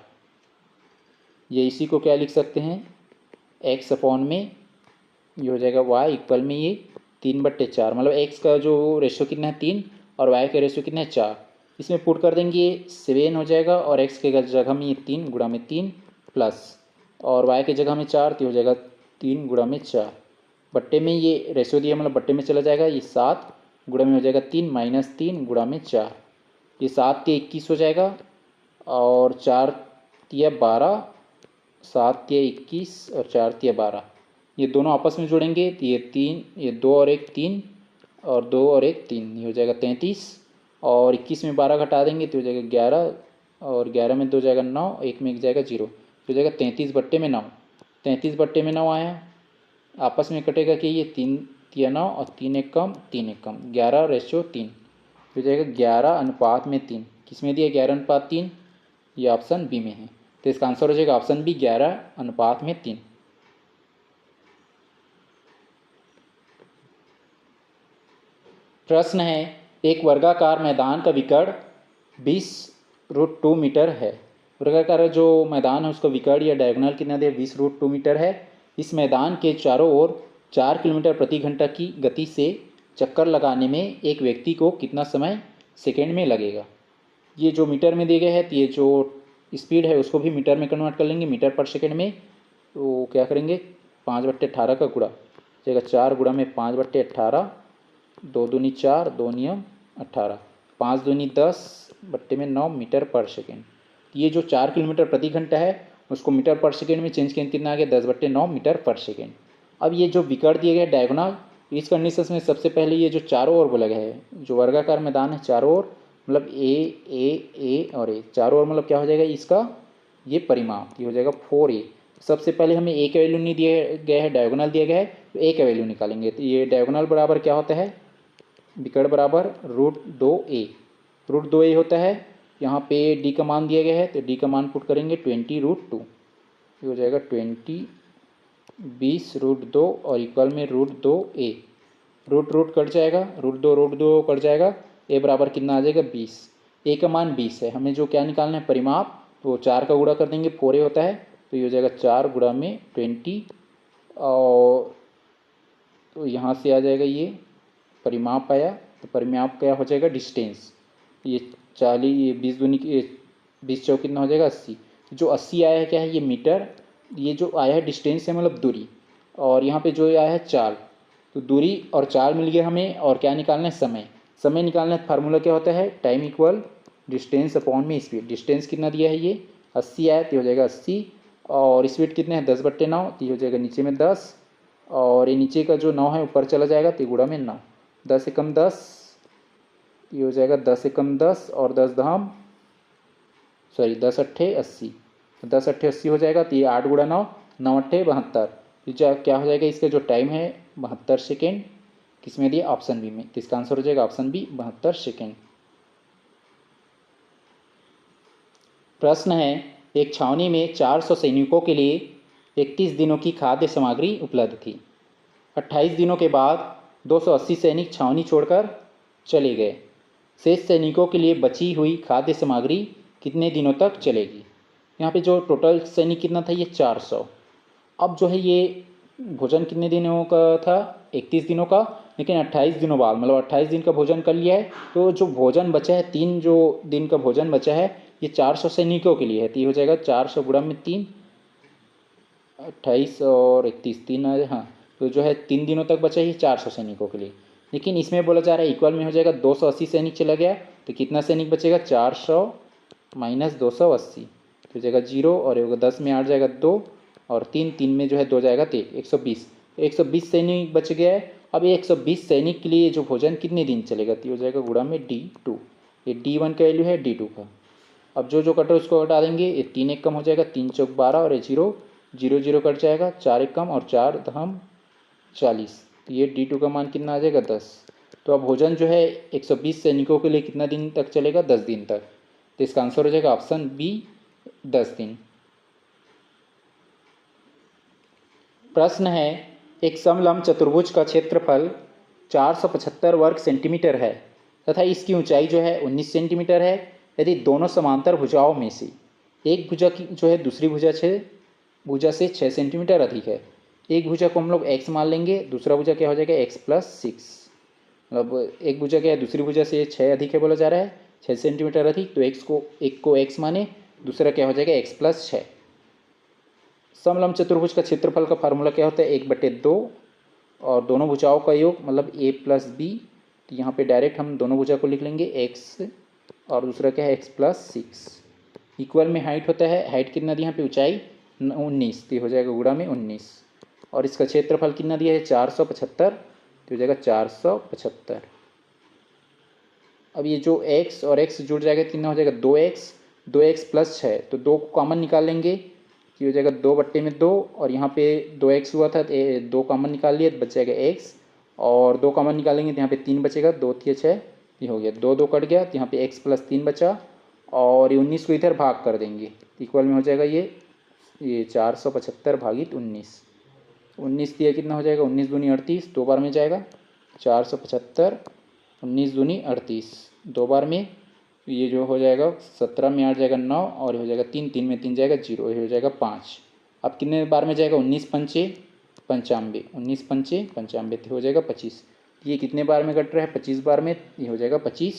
ये इसी को क्या लिख सकते हैं x अपॉन में ये हो जाएगा y इक्वल में ये 3/4, मतलब x का जो रेशियो कितना है 3 और y का रेशियो कितना है 4। इसमें पुट कर देंगे 7 हो जाएगा, और x के जगह में ये 3 गुणा में 3 प्लस, और y के जगह में 4, तो हो जाएगा 3 गुणा में 4 बट्टे में ये रेशियो दिया मतलब बट्टे में चला जाएगा, ये 7 गुणा में हो जाएगा 3 माइनस 3 गुणा में 4, ये 7 के 21 हो जाएगा, और 4 तिया 12, 7 तिया 21 और 4 तिया 12, ये दोनों आपस में जोड़ेंगे तो ये 3, ये 2 और 1 3, और 2 और 1 3, ये हो जाएगा 33, और 21 में 12 घटा देंगे तो हो जाएगा 11, और 11 में 2 जाएगा 9, 1 में 1 जाएगा 0, तो हो जाएगा 33 बट्टे में 9। 33 बट्टे में 9 आया, आपस में कटेगा कि ये 3 तिया 9 और 3 एक कम 3 एक कम 11/3, हो जाएगा 11:3। किस में दिया 11:3? ये ऑप्शन बी में है। तो इसका आंसर हो जाएगा ऑप्शन बी 11:3। प्रश्न है, एक वर्गाकार मैदान का विकर्ण 20√2 मीटर है। वर्गाकार जो मैदान है उसका विकर्ण या डायगोनल कितना दिया 20√2 मीटर है। इस मैदान के चारों ओर 4 किलोमीटर प्रति घंटा की गति से चक्कर लगाने में एक व्यक्ति को कितना समय सेकेंड में लगेगा। ये जो मीटर में दिए गए है, तो ये जो स्पीड है उसको भी मीटर में कन्वर्ट कर लेंगे, मीटर पर सेकेंड में। तो क्या करेंगे 5/18 का गुणा जाएगा 4 गुणा में 5/18, 2 दूनी 4, 2 नियम 18, 5 दूनी 10 बट्टे में 9 मीटर पर सेकेंड। ये जो 4 किलोमीटर प्रति घंटा है उसको मीटर पर सेकेंड में चेंज किया कितना आ गया 10/9 मीटर पर सेकेंड। अब ये जो विकर्ण दिए गए डायगोनल, इस कंडीशन में सबसे पहले ये जो चारों ओर बोला गया है, जो वर्गाकार मैदान है चारों ओर मतलब ए और ए चारों ओर मतलब क्या हो जाएगा इसका ये परिमाप, ये हो जाएगा 4a। सबसे पहले हमें ए का वैल्यू नहीं दिया गया है, डायगोनल दिया गया है, तो ए का वैल्यू निकालेंगे। तो ये डायगोनल बराबर क्या होता है विकर्ण बराबर √2a, √2a होता है। यहाँ पे डी का मान दिया गया है तो डी का मान पुट करेंगे 20√2, ये हो जाएगा 20 और इक्वल में √2a, रूट कट जाएगा, √2 कट जाएगा, ए बराबर कितना आ जाएगा 20। ए का मान 20 है, हमें जो क्या निकालना है परिमाप, तो 4 का गुणा कर देंगे 4a होता है, तो ये हो जाएगा 4 गुणा में 20 और तो यहाँ से आ जाएगा ये परिमाप आया। तो परिमाप क्या हो जाएगा डिस्टेंस, ये 40 ये 20 दूनी 20 चौक कितना हो जाएगा 80। जो 80 आया है क्या है ये मीटर, ये जो आया है डिस्टेंस है मतलब दूरी, और यहाँ पे जो आया है चाल, तो दूरी और चाल मिल गया हमें। और क्या निकालना है समय, समय निकालना है फार्मूला क्या होता है टाइम इक्वल डिस्टेंस अपॉन में स्पीड। डिस्टेंस कितना दिया है ये 80 आया तो हो जाएगा 80, और स्पीड कितने हैं 10/9, तो ये हो जाएगा नीचे में 10 और ये नीचे का जो 9 है ऊपर चला जाएगा तो गुणा में 9, 10 एकम 10, ये हो जाएगा 10 एकम 10 और 10 धाम 10 अट्ठे 80, 10 अट्ठे 80 हो जाएगा। तो ये 8 गुणा 9, 9 अट्ठे 72, तो क्या हो जाएगा इसका जो टाइम है 72 सेकेंड। किस में दिया ऑप्शन बी में, तो इसका आंसर हो जाएगा ऑप्शन बी 72 सेकेंड। प्रश्न है, एक छावनी में 400 सैनिकों के लिए 31 दिनों की खाद्य सामग्री उपलब्ध थी। 28 दिनों के बाद 280 सैनिक छावनी छोड़कर चले गए। शेष सैनिकों के लिए बची हुई खाद्य सामग्री कितने दिनों तक चलेगी। यहाँ पे जो टोटल सैनिक कितना था ये 400। अब जो है ये भोजन कितने दिनों का था 31 दिनों का, लेकिन 28 दिनों बाद मतलब 28 दिन का भोजन कर लिया है, तो जो भोजन बचा है 3 जो दिन का भोजन बचा है ये 400 सैनिकों के लिए है। तो ये हो जाएगा 400 गुणा में 3, 28 और 31 3 हाँ, तो जो है 3 दिनों तक बचा है 400 सैनिकों के लिए। लेकिन इसमें बोला जा रहा है इक्वल में हो जाएगा 280 सैनिक चला गया, तो कितना सैनिक बचेगा 400 माइनस 280, तो हो जाएगा 0 और 10 में 8 जाएगा 2 और 3 में जो है 2 जाएगा 3, 120, तो 120 सैनिक बच गया है। अब ये 120 सैनिक के लिए जो भोजन कितने दिन चलेगा, तो हो जाएगा गुणा में D2, ये D1 का वैल्यू है D2 का। अब जो कट है उसको हटा देंगे, ये 3 एक कम हो जाएगा, 3 चौक 12 और ये 0 0 0 कट जाएगा, 4 एक कम और 4 धाम 40, तो ये D2 का मान कितना आ जाएगा 10। तो अब भोजन जो है 120 सैनिकों के लिए कितना दिन तक चलेगा 10 दिन तक, तो इसका आंसर हो जाएगा ऑप्शन बी 10 दिन। प्रश्न है, एक समलंब चतुर्भुज का क्षेत्रफल 475 वर्ग सेंटीमीटर है तथा इसकी ऊंचाई जो है 19 सेंटीमीटर है। यदि दोनों समांतर भुजाओं में से एक भुजा की जो है दूसरी भुजा से 6 सेंटीमीटर अधिक है, एक भुजा को हम लोग x मान लेंगे, दूसरा भुजा क्या हो जाएगा x+6, मतलब एक भुजा क्या है दूसरी भुजा से 6 अधिक है बोला जा रहा है 6 सेंटीमीटर अधिक, तो एक को x माने, दूसरा क्या हो जाएगा x+6। समलंब चतुर्भुज का क्षेत्रफल का फार्मूला क्या होता है 1/2 और दोनों भुजाओं का योग मतलब a+b, तो यहाँ पे डायरेक्ट हम दोनों भुजा को लिख लेंगे x और दूसरा क्या है x+6। इक्वल में हाइट होता है, हाइट कितना दिया यहाँ पे ऊंचाई 19, तो हो जाएगा गुणा में 19 और इसका क्षेत्रफल कितना दिया है 475, तो हो जाएगा 475। अब ये जो x और x जुड़ जाएगा कितना हो जाएगा 2x, 2x+6, तो 2 को कॉमन निकाल लेंगे, कि हो जाएगा 2/2 और यहाँ पे 2x हुआ था तो 2 कॉमन निकाल लिए तो बच जाएगा x, और 2 कॉमन निकालेंगे तो यहाँ पे 3 बचेगा, 2 3 6 ये हो गया, 2 2 कट गया तो यहाँ पे x प्लस 3 बचा, और ये 19 को इधर भाग कर देंगे, इक्वल में हो जाएगा ये 475 भागित 19, 19 दिया कितना हो जाएगा, 19 दूनी 38, 2 बार में जाएगा 475, 19 दूनी 38, 2 बार में, ये जो हो जाएगा 17 में 8 जाएगा 9, और ये हो जाएगा 3, 3 में 3 जाएगा 0, ये हो जाएगा 5। अब कितने बार में जाएगा, 19 पंचे 95, 19 पंचे 95 तो हो जाएगा 25। ये कितने बार में कट रहा है, 25 बार में, ये हो जाएगा 25,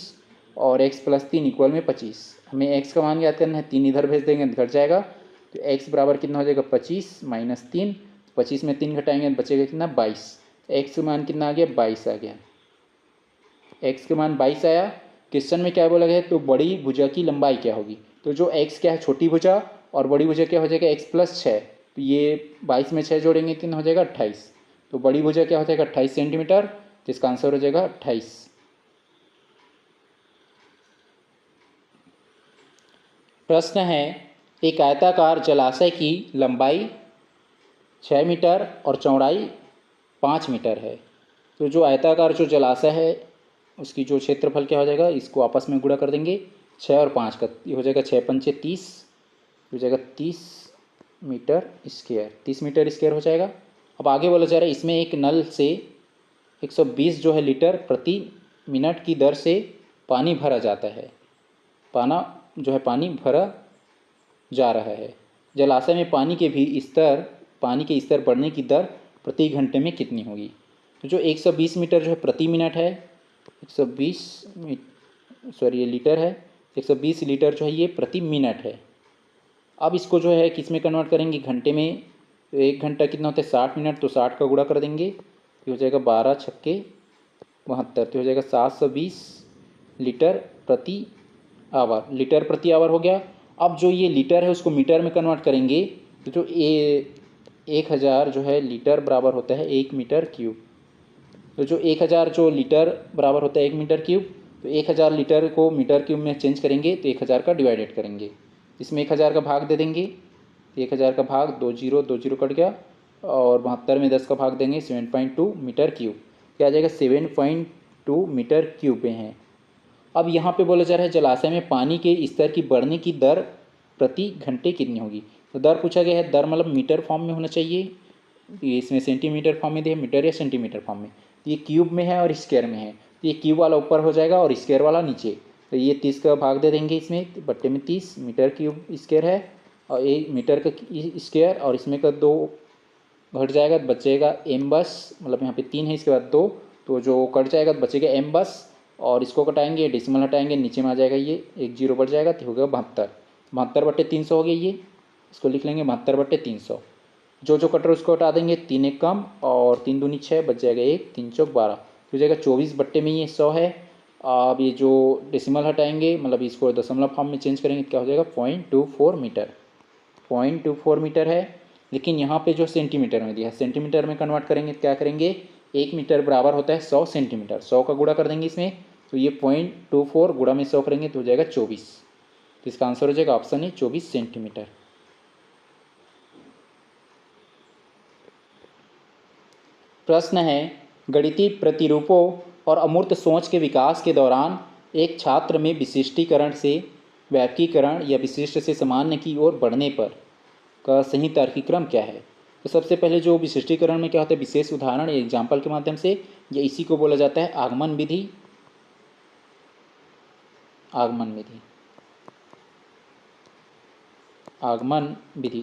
और x प्लस 3 इक्वल में 25। हमें x का मान याद करना है, 3 इधर भेज देंगे घट जाएगा, तो x बराबर कितना हो जाएगा 25 माइनस 3, 25 में 3 घटाएंगे बचेगा कितना 22, x का मान कितना आ गया 22 आ गया, x का मान 22 आया। क्वेश्चन में क्या बोला गया है, तो बड़ी भुजा की लंबाई क्या होगी, तो जो x क्या है छोटी भुजा, और बड़ी भुजा क्या हो जाएगा x प्लस 6, तो ये 22 में 6 जोड़ेंगे कितना हो जाएगा 28, तो बड़ी भुजा क्या हो जाएगा 28 सेंटीमीटर, तो इसका आंसर हो जाएगा 28। प्रश्न है, एक आयताकार जलाशय की लंबाई 6 मीटर और चौड़ाई 5 मीटर है, तो जो आयताकार जो जलाशय है उसकी जो क्षेत्रफल क्या हो जाएगा, इसको आपस में गुणा कर देंगे 6 और 5 का, ये हो जाएगा 6 पंचे 30, हो जाएगा 30 मीटर स्क्वायर, 30 मीटर स्क्वायर हो जाएगा। अब आगे बोला जा रहा है, इसमें एक नल से 120 जो है लीटर प्रति मिनट की दर से पानी भरा जाता है, पानी भरा जा रहा है, जलाशय में पानी के स्तर बढ़ने की दर प्रति घंटे में कितनी होगी, तो जो 120 मीटर जो है प्रति मिनट है, 120 ये लीटर है, 120 लीटर जो है ये प्रति मिनट है। अब इसको जो है किस में कन्वर्ट करेंगे, घंटे में, तो 1 घंटा कितना होता है 60 मिनट, तो 60 का गुणा कर देंगे, ये हो जाएगा 12 छक्के 72, तो हो जाएगा 720 लीटर प्रति आवर, लीटर प्रति आवर हो गया। अब जो ये लीटर है उसको मीटर में कन्वर्ट करेंगे, तो जो 1000 जो है लीटर बराबर होता है 1 मीटर क्यूब, तो जो 1000 जो लीटर बराबर होता है 1 मीटर क्यूब, तो 1000 लीटर को मीटर क्यूब में चेंज करेंगे तो 1000 का डिवाइडेड करेंगे, इसमें 1000 का भाग दे देंगे, 1000 का भाग 2 0 कट गया, और 72 में 10 का भाग देंगे 7.2 मीटर क्यूब, क्या आ जाएगा 7.2 मीटर क्यूब में है। अब यहाँ पे बोला जा रहा है जलाशय में पानी के स्तर की बढ़ने की दर प्रति घंटे कितनी होगी, तो दर पूछा गया है, दर मतलब मीटर फॉर्म में होना चाहिए, ये इसमें सेंटीमीटर फॉर्म में दिया, मीटर या सेंटीमीटर फॉर्म में, ये क्यूब में है और स्क्वायर में है, तो ये क्यूब वाला ऊपर हो जाएगा और स्क्वायर वाला नीचे, तो ये 30 का भाग दे देंगे इसमें, बट्टे में 30 मीटर क्यूब स्क्वायर है, और 1 मीटर का स्क्वायर, और इसमें का 2 घट जाएगा तो बचेगा m बस, मतलब यहाँ पे 3 है इसके बाद 2, तो जो कट जाएगा तो बचेगा m बस, और इसको कटाएंगे डेसिमल हटाएंगे नीचे में आ जाएगा, ये 1 0 बढ़ जाएगा तो हो गया 72, 72/300 हो गया, ये इसको लिख लेंगे 72/300, जो कट रहा है उसको हटा देंगे, 3 1 कम और 3 दूनी 6, बच जाएगा 1, 3 चौक 12, हो जाएगा 24 बट्टे में ये 100 है। अब ये जो डेसिमल हटाएंगे, मतलब इसको दशमलव फॉर्म में चेंज करेंगे तो क्या हो जाएगा 0.24 मीटर, 0.24 मीटर है। लेकिन यहाँ पे जो सेंटीमीटर में दिया है, सेंटीमीटर में कन्वर्ट करेंगे तो क्या करेंगे, 1 मीटर बराबर होता है 100 सेंटीमीटर, 100 का गुणा कर देंगे इसमें, तो ये 0.24 गुणा में 100 करेंगे तो हो जाएगा 24, तो इसका आंसर हो जाएगा ऑप्शन ए 24 सेंटीमीटर। प्रश्न है, गणितीय प्रतिरूपों और अमूर्त सोच के विकास के दौरान एक छात्र में विशिष्टीकरण से व्यापकीकरण या विशिष्ट से सामान्य की ओर बढ़ने पर का सही तार्किक्रम क्या है, तो सबसे पहले जो विशिष्टीकरण में क्या होता है, विशेष उदाहरण एग्जाम्पल के माध्यम से, या इसी को बोला जाता है आगमन विधि, आगमन विधि।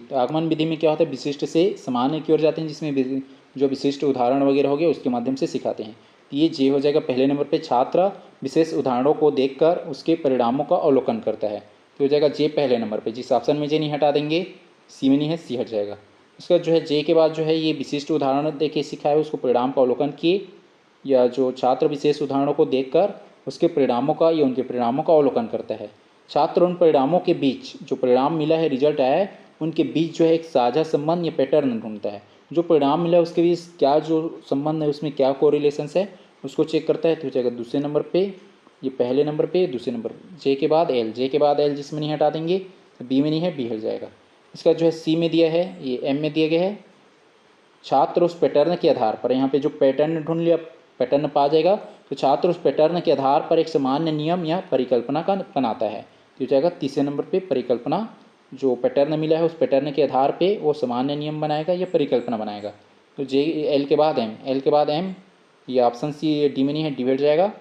तो आगमन विधि में क्या होता है, विशिष्ट से सामान्य की ओर जाते हैं, जिसमें जो विशिष्ट उदाहरण वगैरह हो गए उसके माध्यम से सिखाते हैं, तो ये जे हो जाएगा पहले नंबर पे, छात्र विशेष उदाहरणों को देखकर उसके परिणामों का अवलोकन करता है, तो हो जाएगा जे पहले नंबर पे, जिस ऑप्शन में जे नहीं हटा देंगे, सी में नहीं है सी हट जाएगा। उसका जो है जे के बाद जो है ये विशिष्ट उदाहरण देके सिखाए, उसको परिणाम का अवलोकन किए, या जो छात्र विशेष उदाहरणों को देखकर उसके परिणामों का या उनके परिणामों का अवलोकन करता है, छात्र उन परिणामों के बीच, जो परिणाम मिला है रिजल्ट आया है उनके बीच जो है एक साझा संबंध या पैटर्न ढूंढता है, जो परिणाम मिला है उसके बीच क्या जो संबंध है, उसमें क्या कोरिलेशंस है उसको चेक करता है, तो हो जाएगा दूसरे नंबर पे, ये पहले नंबर पे, दूसरे नंबर जे के बाद एल, जिसमें नहीं हटा देंगे, तो बी में नहीं है बी हट जाएगा। इसका जो है सी में दिया है, ये एम में दिया गया है, छात्र उस पैटर्न के आधार पर, यहाँ पे जो पैटर्न ढूंढ लिया पैटर्न पा जाएगा, तो छात्र उस पैटर्न के आधार पर एक सामान्य नियम या परिकल्पना का बनाता है। तो हो जाएगा तीसरे नंबर पे परिकल्पना, जो पैटर्न मिला है उस पैटर्न के आधार पे वो सामान्य नियम बनाएगा या परिकल्पना बनाएगा। तो जे एल के बाद एम, एल के बाद एम, ये ऑप्शन सी डी में नहीं है, डी बैठ जाएगा।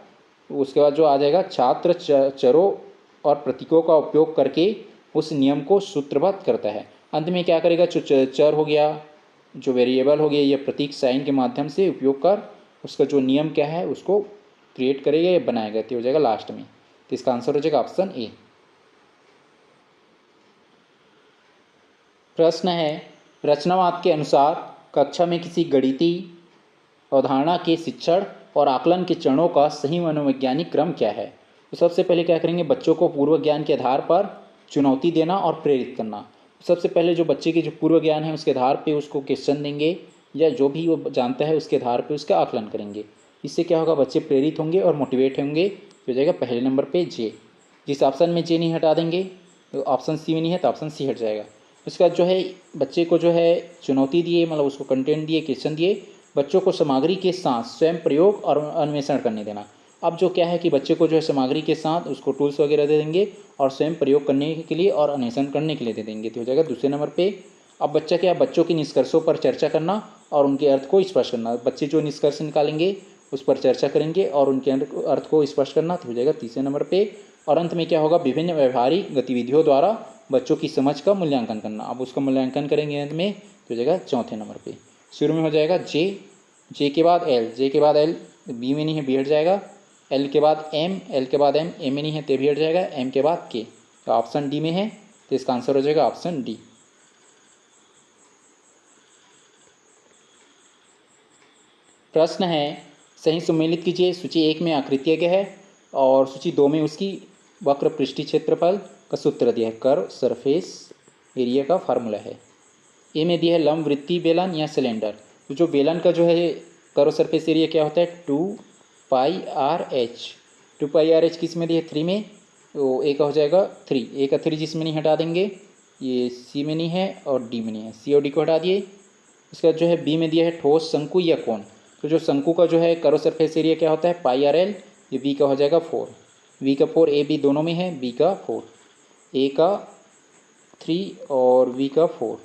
उसके बाद जो आ जाएगा छात्र चरों और प्रतीकों का उपयोग करके उस नियम को सूत्रबद्ध करता है। अंत में क्या करेगा, जो चर हो गया, जो वेरिएबल हो गया, ये प्रतीक साइन के माध्यम से उपयोग कर उसका जो नियम क्या है उसको क्रिएट करेगा या बनाएगा। तो हो जाएगा लास्ट में। तो इसका आंसर हो जाएगा ऑप्शन ए। प्रश्न है, रचनावाद के अनुसार कक्षा में किसी गणितीय अवधारणा के शिक्षण और आकलन के चरणों का सही मनोवैज्ञानिक क्रम क्या है। तो सबसे पहले क्या करेंगे, बच्चों को पूर्व ज्ञान के आधार पर चुनौती देना और प्रेरित करना। सबसे पहले जो बच्चे के जो पूर्व ज्ञान है उसके आधार पे उसको क्वेश्चन देंगे या जो भी वो जानता है उसके आधार पे उसका आकलन करेंगे। इससे क्या होगा, बच्चे प्रेरित होंगे और मोटिवेट होंगे। हो जाएगा पहले नंबर पे जे। जिस ऑप्शन में जे नहीं हटा देंगे, तो ऑप्शन सी में नहीं है तो ऑप्शन सी हट जाएगा। उसके बाद जो है बच्चे को जो है चुनौती दिए, मतलब उसको कंटेंट दिए, क्वेश्चन दिए, बच्चों को सामग्री के साथ स्वयं प्रयोग और अन्वेषण करने देना। अब जो क्या है कि बच्चे को जो है सामग्री के साथ उसको टूल्स वगैरह दे देंगे और स्वयं प्रयोग करने के लिए और अन्वेषण करने के लिए दे देंगे। तो हो जाएगा दूसरे नंबर पे। अब बच्चा क्या, बच्चों के निष्कर्षों पर चर्चा करना और उनके अर्थ को स्पष्ट करना। बच्चे जो निष्कर्ष निकालेंगे उस पर चर्चा करेंगे और उनके अर्थ को स्पष्ट करना। तो हो जाएगा तीसरे नंबर पे। और अंत में क्या होगा, विभिन्न व्यवहारिक गतिविधियों द्वारा बच्चों की समझ का मूल्यांकन करना। अब उसका मूल्यांकन करेंगे अंत में। तो हो जाएगा चौथे नंबर पे। शुरू में हो जाएगा जे, जे के बाद एल, जे के बाद एल, बी में नहीं है बी हट जाएगा। एल के बाद एम, एल के बाद एम, एम में नहीं है ते भी हट जाएगा। एम के बाद के, तो ऑप्शन डी में है, तो इसका आंसर हो जाएगा ऑप्शन डी। प्रश्न है, सही सम्मिलित कीजिए। सूची 1 में आकृति ज्ञ है और सूची 2 में उसकी वक्र पृष्ठीय क्षेत्रफल का सूत्र दिया है, कर्व सरफेस एरिया का फार्मूला है। ए में दिया है लंब वृत्तीय बेलन या सिलेंडर। तो जो बेलन का जो है कर्व सरफेस एरिया क्या होता है, 2πr/h। 2πr/h किस में दिया है, 3 में, तो ए का हो जाएगा 3। ए का 3 जिसमें नहीं हटा देंगे, ये सी में नहीं है और डी में नहीं है, सी और डी को हटा दिए। उसके बाद जो है बी में दिया है ठोस शंकु या कोण। तो जो शंकु का जो है कर्व सरफेस एरिया क्या होता है, πr/l। ये बी का हो जाएगा 4, बी का 4, ए बी दोनों में है, बी का 4, ए का 3 और बी का 4।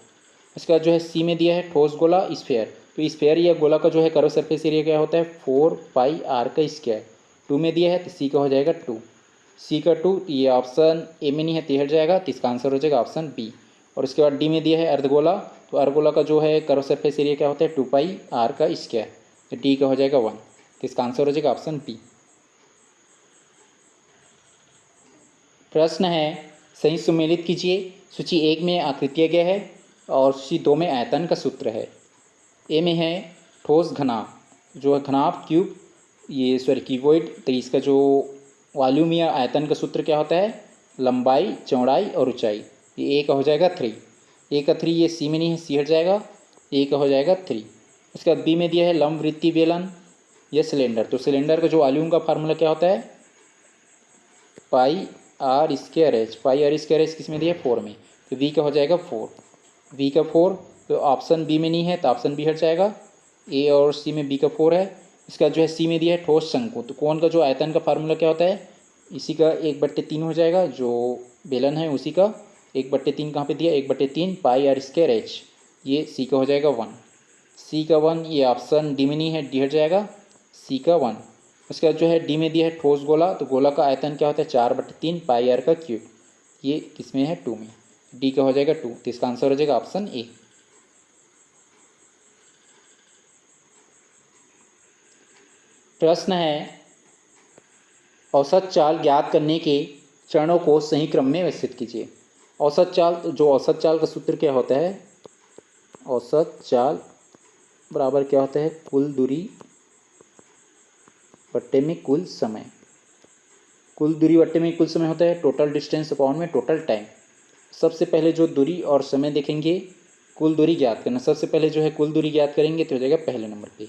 इसके बाद जो है सी में दिया है ठोस गोला स्फेयर। तो स्फेयर या गोला का जो है कर्व सरफेस एरिया क्या होता है, 4πr²। 2 में दिया है तो सी का हो जाएगा 2, सी का 2। ये ऑप्शन ए में नहीं है तो हट जाएगा, तो इसका आंसर हो जाएगा ऑप्शन बी। और उसके बाद डी में दिया है अर्धगोला। तो अर्धगोला का जो है कर्व सरफेस एरिया क्या होता है, 2πr²। तो डी का हो जाएगा 1, तो इसका आंसर हो जाएगा ऑप्शन बी। प्रश्न है, सही सम्मिलित कीजिए। सूची 1 में आकृति ज्ञ है और सूची 2 में आयतन का सूत्र है। ए में है ठोस घनाभ, जो है घनाभ क्यूब, ये सॉरी क्यूबॉइड। तो इसका जो वॉल्यूम या आयतन का सूत्र क्या होता है, लंबाई, चौड़ाई और ऊंचाई। ये ए का हो जाएगा 3, ए का 3, ये सी में नहीं है, सी हट जाएगा, ए का हो जाएगा 3। उसके बाद बी में दिया है लंब वृत्तीय बेलन या सिलेंडर। तो सिलेंडर का जो वॉल्यूम का फार्मूला क्या होता है, πr²h। πr² किस में दिया है, 4 में, तो वी का हो जाएगा 4, वी का 4। तो ऑप्शन बी में नहीं है तो ऑप्शन बी हट जाएगा, ए और सी में बी का 4 है। इसका जो है सी में दिया है ठोस शंकु। तो कोण का जो आयतन का फार्मूला क्या होता है, इसी का 1/3 हो जाएगा, जो बेलन है उसी का 1/3 कहाँ पे दिया, 1/3 πr²h। ये सी का हो जाएगा 1, सी का 1। ये ऑप्शन डी में नहीं है, डी हट जाएगा, सी का 1। उसके बाद जो है डी में दिया है ठोस गोला। तो गोला का आयतन क्या होता है, 4/3 πr²। ये किस में है, 2 में, डी का हो जाएगा 2। तो इसका आंसर हो जाएगा ऑप्शन ए। प्रश्न है, औसत चाल ज्ञात करने के चरणों को सही क्रम में व्यवस्थित कीजिए। औसत चाल, जो औसत चाल का सूत्र क्या होता है, औसत चाल बराबर क्या होता है, कुल दूरी बट्टे में कुल समय। कुल दूरी बट्टे में कुल समय होता है टोटल डिस्टेंस अपॉन में टोटल टाइम। सबसे पहले जो दूरी और समय देखेंगे, कुल दूरी ज्ञात करना। सबसे पहले जो है कुल दूरी ज्ञात करेंगे तो हो जाएगा पहले नंबर पे,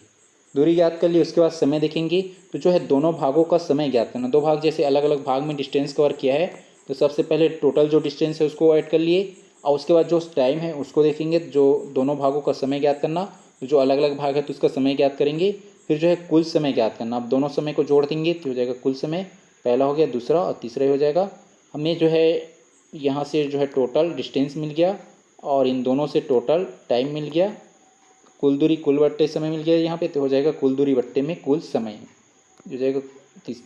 दूरी ज्ञात कर ली। उसके बाद समय देखेंगे तो जो है दोनों भागों का समय ज्ञात करना। दो भाग जैसे अलग अलग भाग में डिस्टेंस कवर किया है, तो सबसे पहले टोटल जो डिस्टेंस है उसको ऐड कर लिए और उसके बाद जो टाइम है उसको देखेंगे, जो दोनों भागों का समय ज्ञात करना। तो जो अलग अलग भाग है तो उसका समय ज्ञात करेंगे। फिर जो है कुल समय ज्ञात करना। अब दोनों समय को जोड़ देंगे तो हो जाएगा कुल समय, पहला हो गया, दूसरा और तीसरा हो जाएगा। हमें जो है यहाँ से जो है टोटल डिस्टेंस मिल गया और इन दोनों से टोटल टाइम मिल गया। कुल दूरी कुल बट्टे समय मिल गया यहाँ पे, तो हो जाएगा कुल दूरी बट्टे में कुल समय हो जाएगा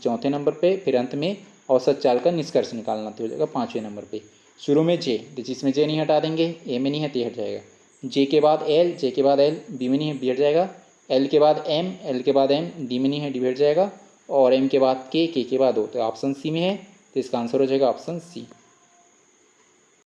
चौथे नंबर पे। फिर अंत में औसत चाल का निष्कर्ष निकालना, तो हो जाएगा 5वें नंबर पे। शुरू में जे, जिसमें जे नहीं हटा देंगे, ए में नहीं है तो हट जाएगा। जे के बाद एल, जे के बाद एल, बी में नहीं है बी हट जाएगा। एल के बाद एम, एल के बाद एम, डी में नहीं है डी हट जाएगा। और एम के बाद के बाद ओ, तो ऑप्शन सी में है, तो इसका आंसर हो जाएगा ऑप्शन सी।